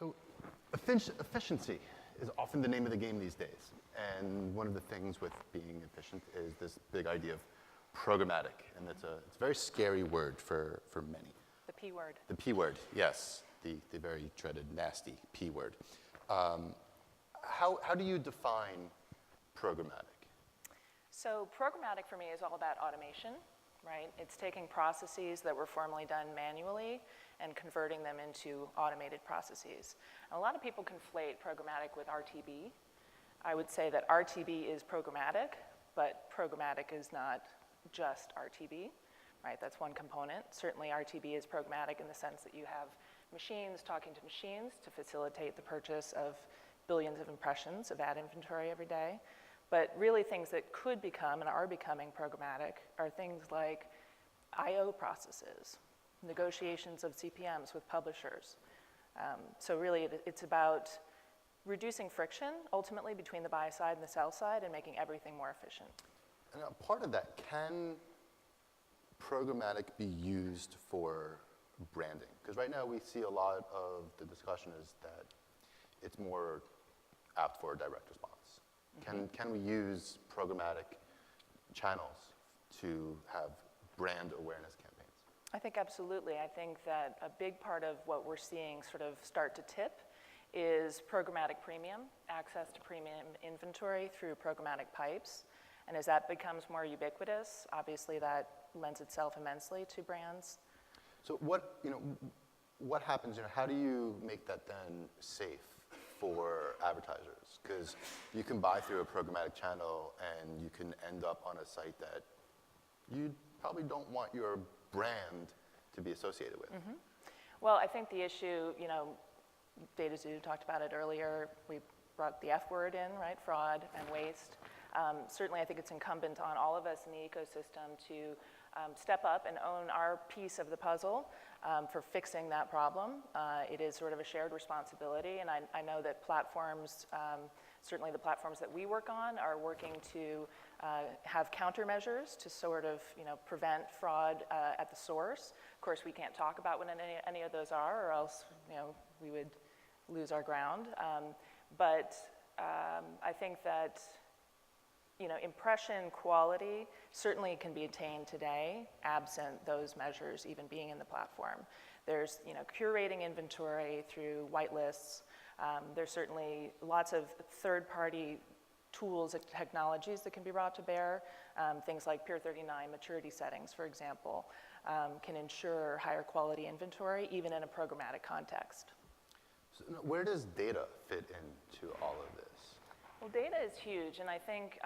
So efficiency is often the name of the game these days. And one of the things with being efficient is this big idea of programmatic. And it's a very scary word for many. The P word. The P word, yes. The very dreaded, nasty P word. How do you define programmatic? So programmatic for me is all about automation, right? It's taking processes that were formerly done manually and converting them into automated processes. And a lot of people conflate programmatic with RTB. I would say that RTB is programmatic, but programmatic is not just RTB, right? That's one component. Certainly RTB is programmatic in the sense that you have machines talking to machines to facilitate the purchase of billions of impressions of ad inventory every day. But really things that could become and are becoming programmatic are things like I/O processes, negotiations of CPMs with publishers. So really it's about reducing friction ultimately between the buy side and the sell side and making everything more efficient. And a part of that, can programmatic be used for branding? Because right now we see a lot of the discussion is that it's more apt for direct response. Can we use programmatic channels to have brand awareness campaigns? I think absolutely. I think that a big part of what we're seeing sort of start to tip is programmatic premium, access to premium inventory through programmatic pipes. And as that becomes more ubiquitous, obviously that lends itself immensely to brands. So what happens, how do you make that then safe for advertisers? Because you can buy through a programmatic channel and you can end up on a site that you probably don't want your brand to be associated with. Mm-hmm. Well, I think the issue, Digiday talked about it earlier. We brought the F word in, right? Fraud and waste. Certainly, I think it's incumbent on all of us in the ecosystem to step up and own our piece of the puzzle for fixing that problem. It is sort of a shared responsibility, and I know that platforms, certainly the platforms that we work on, are working to have countermeasures to sort of prevent fraud at the source. Of course, we can't talk about what any of those are, or else we would lose our ground. But I think that impression quality certainly can be attained today, absent those measures even being in the platform. There's curating inventory through whitelists. There's certainly lots of third-party tools and technologies that can be brought to bear. Things like Peer 39 maturity settings, for example, can ensure higher quality inventory even in a programmatic context. So where does data fit into all of this? Well, data is huge, and I think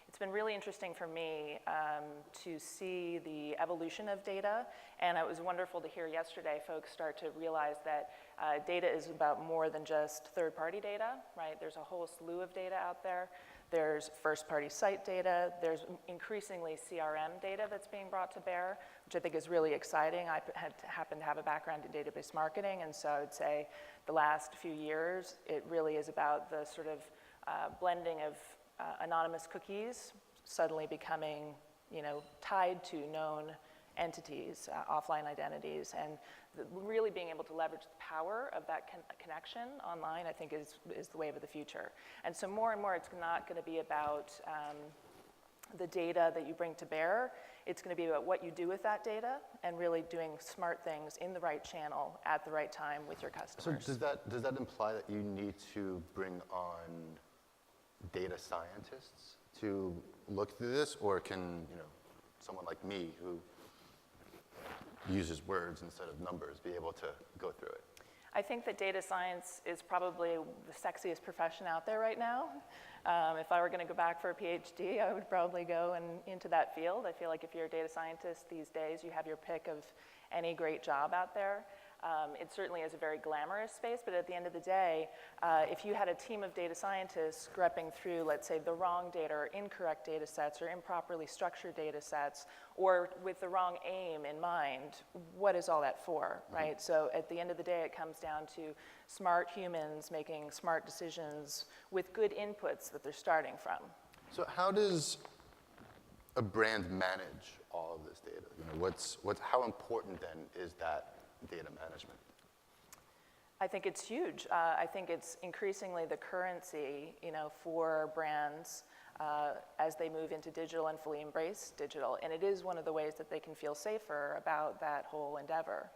it's been really interesting for me to see the evolution of data, and it was wonderful to hear yesterday folks start to realize that data is about more than just third-party data, right? There's a whole slew of data out there. There's first-party site data. There's increasingly CRM data that's being brought to bear, which I think is really exciting. I happen to have a background in database marketing, and so I would say the last few years, it really is about the sort of blending of anonymous cookies suddenly becoming, tied to known entities, offline identities, and really being able to leverage the power of that connection online, I think is the wave of the future. And so more and more, it's not going to be about the data that you bring to bear. It's going to be about what you do with that data and really doing smart things in the right channel at the right time with your customers. So does that imply that you need to bring on data scientists to look through this, or can someone like me who uses words instead of numbers be able to go through it? I think that data science is probably the sexiest profession out there right now. If I were going to go back for a PhD, I would probably go into that field. I feel like if you're a data scientist these days, you have your pick of any great job out there. It certainly is a very glamorous space, but at the end of the day, if you had a team of data scientists grepping through, let's say, the wrong data or incorrect data sets or improperly structured data sets, or with the wrong aim in mind, what is all that for, right? So at the end of the day, it comes down to smart humans making smart decisions with good inputs that they're starting from. So how does a brand manage all of this data? How important then is that data management? I think it's huge. I think it's increasingly the currency, for brands as they move into digital and fully embrace digital. And it is one of the ways that they can feel safer about that whole endeavor,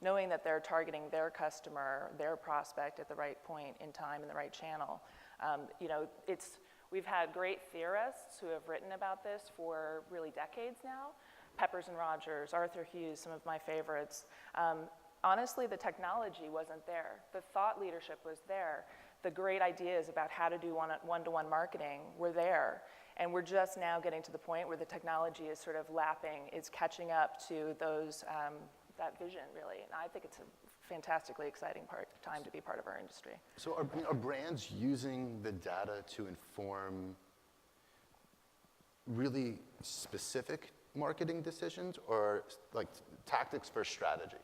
knowing that they're targeting their customer, their prospect at the right point in time in the right channel. We've had great theorists who have written about this for really decades now. Peppers and Rogers, Arthur Hughes, some of my favorites. Honestly, the technology wasn't there. The thought leadership was there. The great ideas about how to do one-to-one marketing were there. And we're just now getting to the point where the technology is sort of lapping, it's catching up to that vision, really. And I think it's a fantastically exciting time to be part of our industry. So are brands using the data to inform really specific marketing decisions, or like tactics for strategy?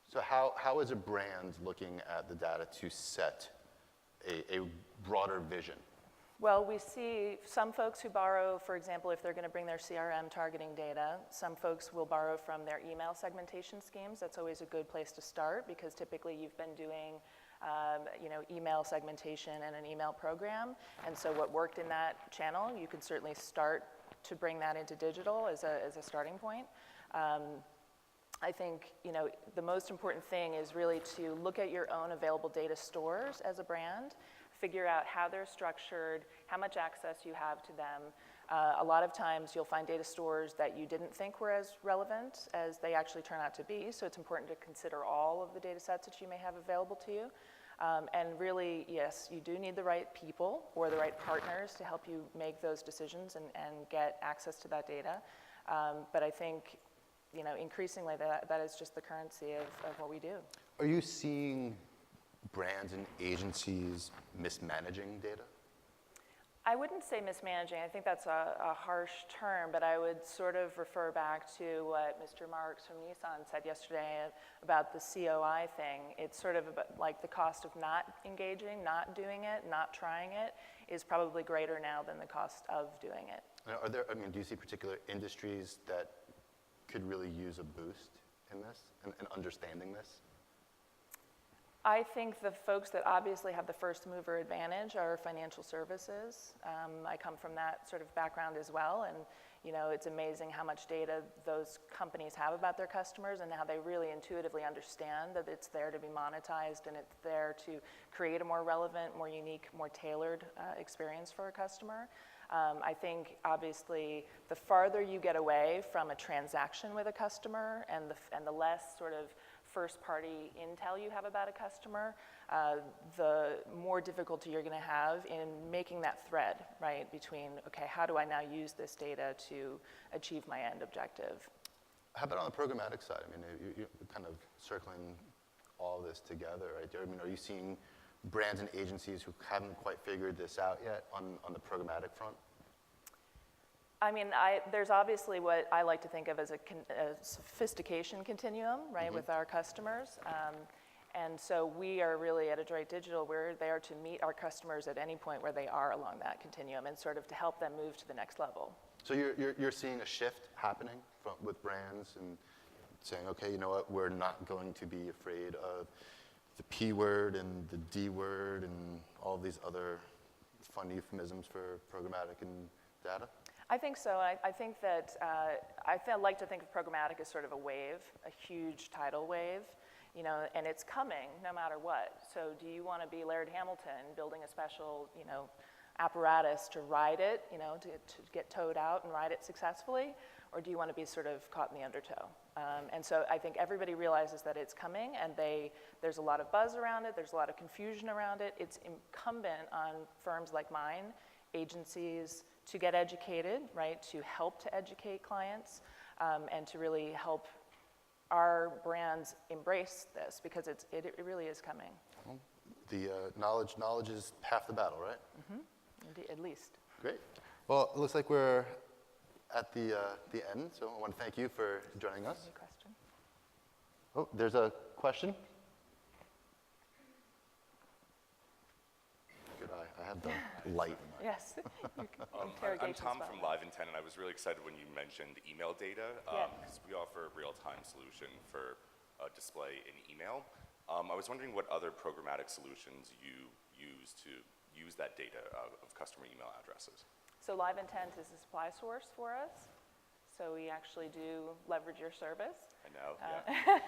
So how is a brand looking at the data to set a broader vision? Well, we see some folks who borrow, for example, if they're going to bring their CRM targeting data, some folks will borrow from their email segmentation schemes. That's always a good place to start, because typically you've been doing email segmentation and an email program. And so what worked in that channel, you can certainly start to bring that into digital as a starting point. I think the most important thing is really to look at your own available data stores as a brand, figure out how they're structured, how much access you have to them. A lot of times you'll find data stores that you didn't think were as relevant as they actually turn out to be, so it's important to consider all of the data sets that you may have available to you. And really, yes, you do need the right people or the right partners to help you make those decisions and get access to that data. But I think increasingly that is just the currency of what we do. Are you seeing brands and agencies mismanaging data? I wouldn't say mismanaging. I think that's a harsh term, but I would sort of refer back to what Mr. Marks from Nissan said yesterday about the COI thing. It's sort of like the cost of not engaging, not doing it, not trying it is probably greater now than the cost of doing it. Do you see particular industries that could really use a boost in this and understanding this? I think the folks that obviously have the first mover advantage are financial services. I come from that sort of background as well, and it's amazing how much data those companies have about their customers and how they really intuitively understand that it's there to be monetized and it's there to create a more relevant, more unique, more tailored experience for a customer. I think obviously the farther you get away from a transaction with a customer and the less sort of first-party intel you have about a customer, the more difficulty you're going to have in making that thread, right, between, okay, how do I now use this data to achieve my end objective? How about on the programmatic side? You're kind of circling all this together, right? Are you seeing brands and agencies who haven't quite figured this out yet on the programmatic front? There's obviously what I like to think of as a sophistication continuum, right, Mm-hmm. with our customers. And so we are really at Adroit Digital, we're there to meet our customers at any point where they are along that continuum and sort of to help them move to the next level. So you're seeing a shift happening with brands and saying, okay, you know what, we're not going to be afraid of the P word and the D word and all these other fun euphemisms for programmatic and data? I think so. I think that I like to think of programmatic as sort of a wave, a huge tidal wave, and it's coming no matter what. So do you want to be Laird Hamilton building a special, apparatus to ride it, to get towed out and ride it successfully, or do you want to be sort of caught in the undertow? And so I think everybody realizes that it's coming, and there's a lot of buzz around it, there's a lot of confusion around it. It's incumbent on firms like mine, agencies, to get educated, right, to help to educate clients, and to really help our brands embrace this, because it really is coming. Well, the knowledge is half the battle, right? Mm-hmm. Indeed, at least. Great. Well, it looks like we're at the end, so I want to thank you for joining us. Any question? Oh, there's a question. Good eye. I have the light. Yes. I'm Tom from Live Intent, and I was really excited when you mentioned email data, because we offer a real-time solution for display in email. I was wondering what other programmatic solutions you use to use that data of customer email addresses. So Live Intent is a supply source for us. So we actually do leverage your service. I know, yeah.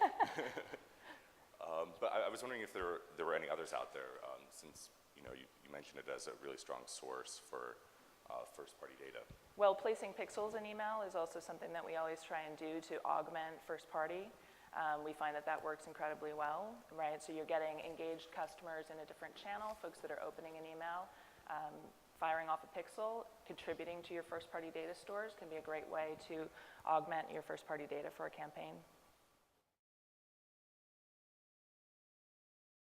But I was wondering if there were any others out there, since you mentioned it as a really strong source for first-party data. Well, placing pixels in email is also something that we always try and do to augment first-party. We find that works incredibly well, right? So you're getting engaged customers in a different channel, folks that are opening an email, firing off a pixel, contributing to your first-party data stores can be a great way to augment your first-party data for a campaign.